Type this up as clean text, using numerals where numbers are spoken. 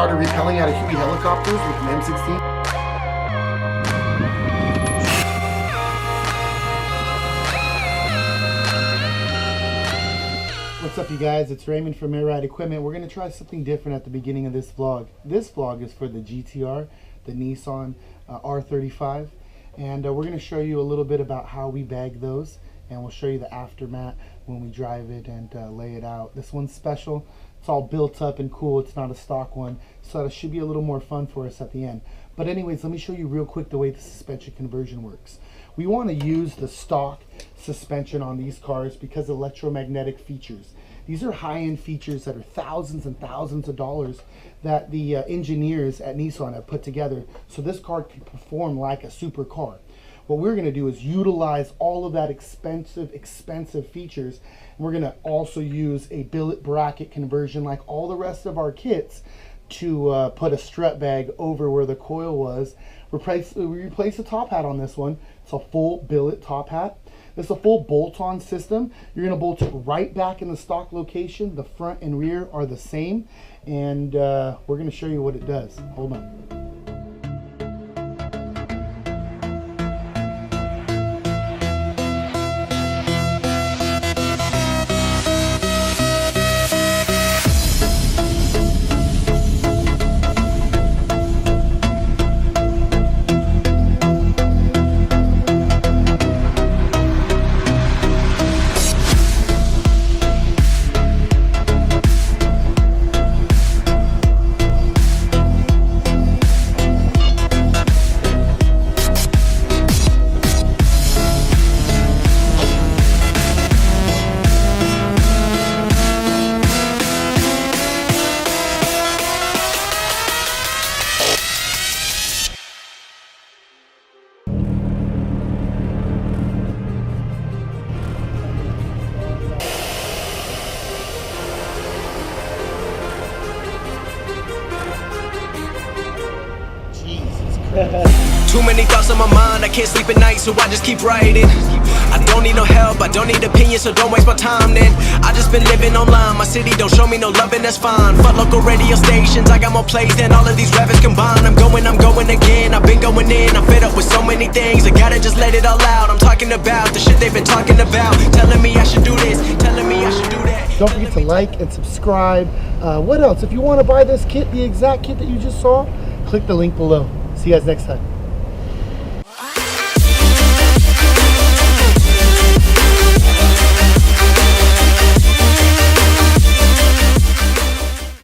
started rappelling out of Huey helicopters with an M16. What's up, you guys? It's Raymond from Air Ride Equipment. We're going to try something different at the beginning of this vlog. This vlog is for the GTR, the Nissan R35, and we're going to show you a little bit about how we bag those, and we'll show you the aftermat when we drive it and lay it out. This one's special. It's all built up and cool. It's not a stock one, so that should be a little more fun for us at the end. But anyways, let me show you real quick the way the suspension conversion works. We want to use the stock suspension on these cars because of electromagnetic features. These are high-end features that are thousands and thousands of dollars that the engineers at Nissan have put together so this car can perform like a supercar. What we're going to do is utilize all of that expensive features, and we're going to also use a billet bracket conversion like all the rest of our kits to put a strut bag over where the coil was. We replace the top hat on this one. It's a full billet top hat. This is a full bolt-on system. You're going to bolt it right back in the stock location. The front and rear are the same, and we're going to show you what it does. Hold on. Too many thoughts on my mind, I can't sleep at night, so I just keep writing. I don't need no help, I don't need opinions, so don't waste my time then. I just been living online, my city don't show me no love, and that's fine. Fuck local radio stations, I got more plays than all of these rappers combined. I'm going again, I've been going in, I'm fed up with so many things. I gotta just let it all out, I'm talking about the shit they've been talking about. Telling me I should do this, telling me I should do that. Don't forget to like and subscribe. What else? If you want to buy this kit, the exact kit that you just saw, click the link below. See you guys next time.